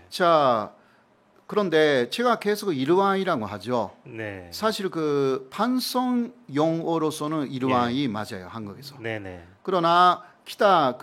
자, 그런데 제가 계속 일왕이라고 하죠. 네. 사실 그 판성 용어로서는 일왕이 맞아요, 한국에서. 네네. 그러나 기타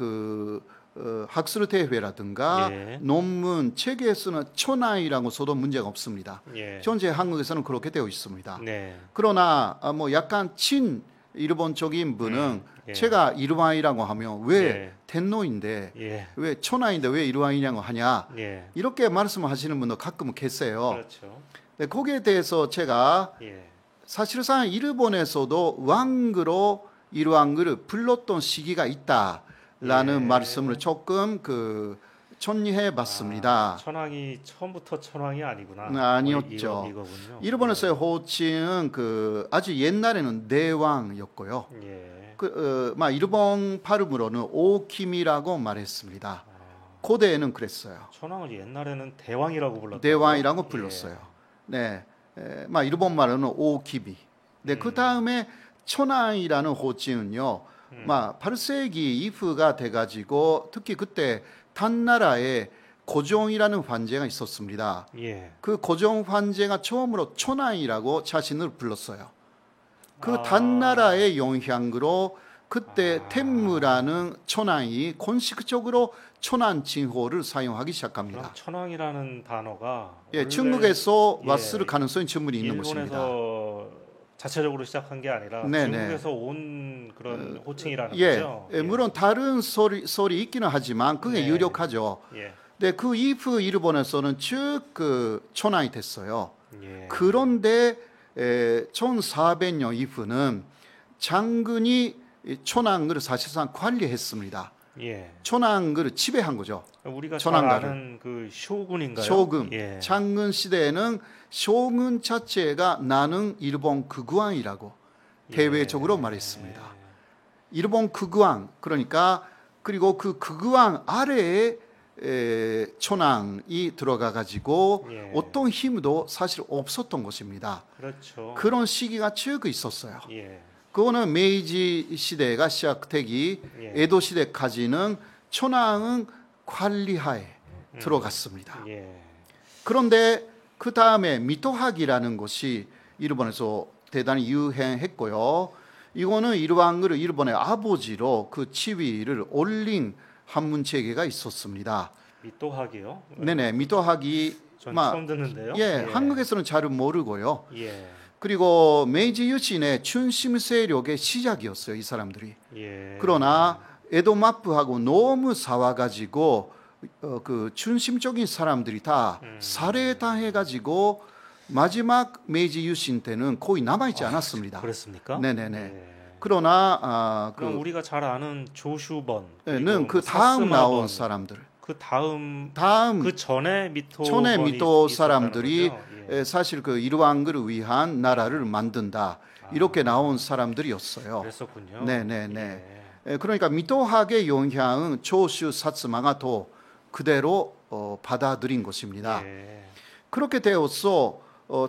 학술 대회라든가 예. 논문 책에서는 천하이라고 써도 문제가 없습니다. 예. 현재 한국에서는 그렇게 되어 있습니다. 네. 그러나 뭐 약간 친 일본적인 분은 예. 제가 일왕이라고 하면 왜 예. 텐노인데 예. 왜 천하인데 왜 일왕이냐고 하냐 예. 이렇게 말씀하시는 분도 가끔 계세요. 그렇죠. 네, 거기에 대해서 제가 예. 사실상 일본에서도 왕으로 일왕을 불렀던 시기가 있다라는 예. 말씀을 조금 전이해 봤습니다. 천황이 처음부터 천황이 아니구나. 아니었죠. 이거군요. 일본에서의 호칭은 아주 옛날에는 내왕이었고요. 예. 일본 발음으로는 오킴이라고 말했습니다. 고대에는 그랬어요. 천황을 옛날에는 대왕이라고 불렀다. 대왕이라고 불렀어요. 네, 일본 말로는 오키비. 네, 그 다음에 천황이라는 호칭은요, 8세기 이후가 돼가지고 특히 그때 단나라에 고종이라는 황제가 있었습니다. 예. 그 고종 황제가 처음으로 천황이라고 자신을 불렀어요. 그 단나라의 영향으로 그때 텐무라는 천황이 공식적으로 천황 칭호를 사용하기 시작합니다. 그럼 천황이라는 단어가 예, 중국에서 예, 왔을 가능성이 충분히 있는 것입니다. 일본에서 자체적으로 시작한 게 아니라 네네. 중국에서 온 그런 호칭이라는 예, 거죠. 예, 물론 다른 소리 있기는 하지만 그게 네. 유력하죠. 예. 네, 그 이후 일본에서는 쭉 천황이 됐어요. 예. 그런데 1400년 이후는 장군이 천황을 사실상 관리했습니다. 예. 천황을 지배한 거죠. 우리가 잘 천황가를. 아는 그 쇼군인가요? 쇼군. 예. 장군 시대에는 쇼군 자체가 나는 일본 극왕이라고 대외적으로 말했습니다. 일본 극왕 그러니까 그리고 그 극왕 아래에 천황이 들어가 가지고 예. 어떤 힘도 사실 없었던 것입니다. 그렇죠. 그런 시기가 쭉 있었어요. 예. 그거는 메이지 시대가 시작되기 예. 에도 시대까지는 천황은 관리하에 들어갔습니다. 예. 그런데 그 다음에 미토학이라는 것이 일본에서 대단히 유행했고요. 이거는 일왕을 일본의 아버지로 그 지위를 올린 한문 체계가 있었습니다. 미토학이요? 네네, 미토학이 전 처음 듣는데요. 예, 한국에서는 잘 모르고요. 예. 그리고 메이지 유신의 춘심 세력의 시작이었어요, 이 사람들이. 예. 그러나 에도 마프하고 너무 싸워가지고 그 춘심적인 사람들이 다 살해당해가지고 마지막 메이지 유신 때는 거의 남아있지 않았습니다. 그렇습니까? 네네네. 예. 그러나 그럼 우리가 잘 아는 조슈번 는 그 뭐 다음 나온 사스마번, 사람들, 그 다음 다음 그 전에 미토 천의 미토 사람들이 거죠? 예. 사실 그 일왕을 위한 나라를 만든다 이렇게 나온 사람들이었어요. 그랬었군요. 네네네. 예. 그러니까 미토학의 영향은 조슈 사츠마가 더 그대로 받아들인 것입니다. 예. 그렇게 되어서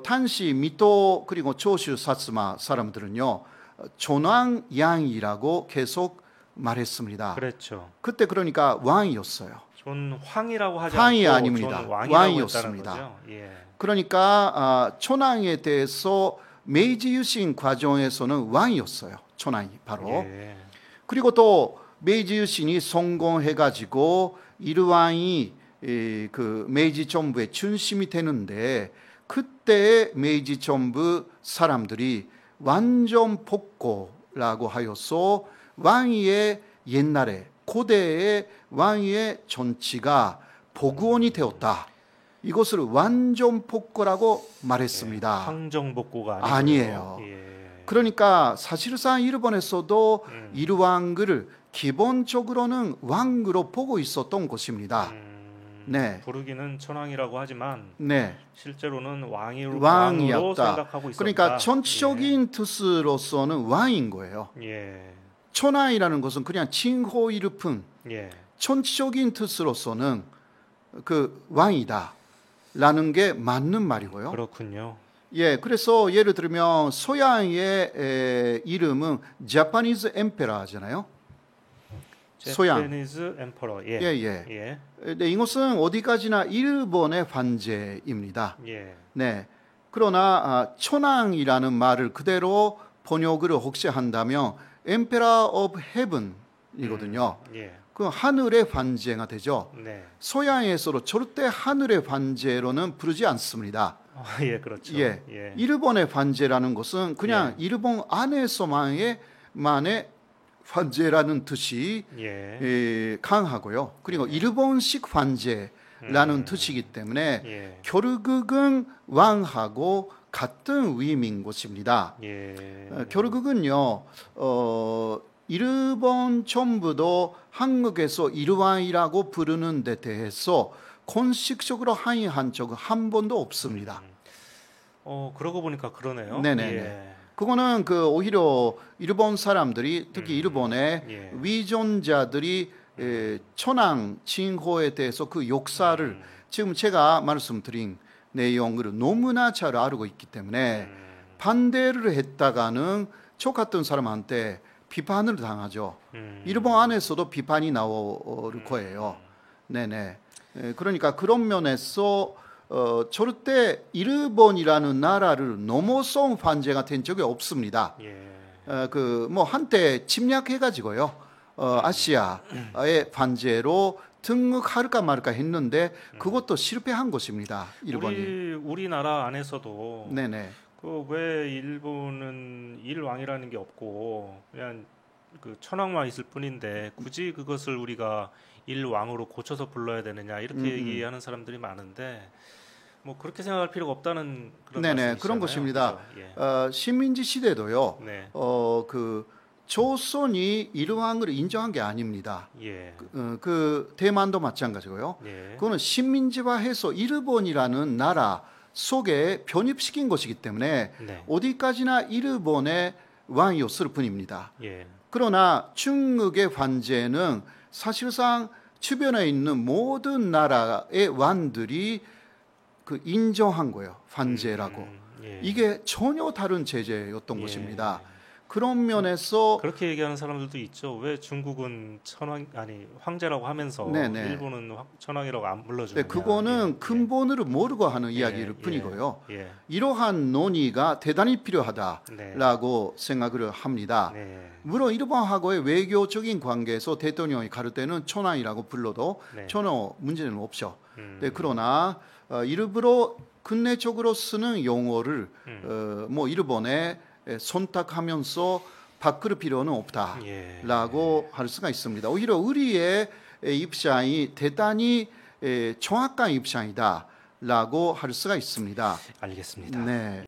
단시 미토 그리고 조슈 사츠마 사람들은요 존왕 양이라고 계속 말했습니다. 그랬죠. 그때 그러니까 왕이었어요. 존황이라고 하지 황이 않고 아닙니다. 존왕이라고 왕이었습니다. 했다는 거죠? 예. 그러니까 천황에 대해서 메이지 유신 과정에서는 왕이었어요. 천황이 바로. 예. 그리고 또 메이지 유신이 성공해가지고 일왕이 그 메이지 정부의 중심이 되는데 그때 메이지 정부 사람들이 완전 복고라고 하여서 왕위의 옛날에 고대의 왕위의 정치가 복원이 되었다. 이것을 완전 복고라고 말했습니다. 황정복고가 아니에요. 예. 그러니까 사실상 일본에서도 일왕을 기본적으로는 왕으로 보고 있었던 것입니다. 네. 부르기는 천황이라고 하지만 네. 실제로는 왕으로 왕이었다. 생각하고 있었다. 그러니까 전체적인 뜻으로서는 왕인 거예요. 예. 천황이라는 것은 그냥 칭호일 뿐 예. 전체적인 뜻으로서는 그 왕이다라는 게 맞는 말이고요. 그렇군요. 예, 그래서 예를 들면 서양의 이름은 Japanese Emperor잖아요. 소양. Japanese Emperor. 예. 예. 예. 네, 이것은 어디까지나 일본의 관제입니다. 예. 네. 그러나 천황이라는 말을 그대로 번역을 혹시 한다면 Emperor of Heaven이거든요. 예. 그 하늘의 관제가 되죠. 네. 서양에서도 절대 하늘의 관제로는 부르지 않습니다. 예, 그렇죠. 예. 예. 일본의 관제라는 것은 그냥 일본 안에서만의 관제라는 뜻이 예. 강하고요. 그리고 일본식 관제라는 뜻이기 때문에 예. 결국은 왕하고 같은 의미인 것입니다. 예. 결국은요, 일본 정부도 한국에서 일왕이라고 부르는 데 대해서 공식적으로 항의한 적은 한 번도 없습니다. 그러고 보니까 그러네요. 네네네. 예. 그거는 오히려 일본 사람들이 특히 일본의 예. 위존자들이 천황 칭호에 대해서 그 역사를 지금 제가 말씀드린 내용을 너무나 잘 알고 있기 때문에 반대를 했다가는 저 같은 사람한테 비판을 당하죠. 일본 안에서도 비판이 나올 거예요. 네네. 그러니까 그런 면에서 절대 일본이라는 나라를 넘어선 관제가 된 적이 없습니다. 예. 뭐 한때 침략해가지고요. 아시아의 관제로 등극할까 말까 했는데 그것도 실패한 것입니다. 일본이. 우리나라 안에서도 네네. 왜 일본은 일왕이라는 게 없고 그냥 그 천황만 있을 뿐인데 굳이 그것을 우리가 일왕으로 고쳐서 불러야 되느냐 이렇게 얘기하는 사람들이 많은데 뭐 그렇게 생각할 필요가 없다는 그런 네네, 말씀이시잖아요. 그런 것입니다. 그렇죠? 예. 식민지 시대도요. 네. 조선이 일왕을 인정한 게 아닙니다. 예. 대만도 마찬가지고요. 예. 그거는 식민지화해서 일본이라는 나라 속에 편입시킨 것이기 때문에 네. 어디까지나 일본의 왕이었을 뿐입니다. 예. 그러나 중국의 관제는 사실상 주변에 있는 모든 나라의 왕들이 인정한 거예요. 관제라고. 예. 이게 전혀 다른 제재였던 예. 것입니다. 그런 면에서 그렇게 얘기하는 사람들도 있죠. 왜 중국은 황제라고 하면서 네네. 일본은 천황이라고 안 불러주느냐. 그거는 예. 근본을 모르고 하는 예. 이야기일 예. 뿐이고요. 예. 이러한 논의가 대단히 필요하다라고 네. 생각을 합니다. 네. 물론 일본하고의 외교적인 관계에서 대통령이 가를 때는 천황이라고 불러도 네. 전혀 문제는 없죠. 네, 그러나 일부러 근내적으로 쓰는 용어를 뭐 일본에 손탁하면서 바꿀 필요는 없다라고 할 수가 있습니다. 오히려 우리의 입장이 대단히 정확한 입장이다라고 할 수가 있습니다. 알겠습니다. 네.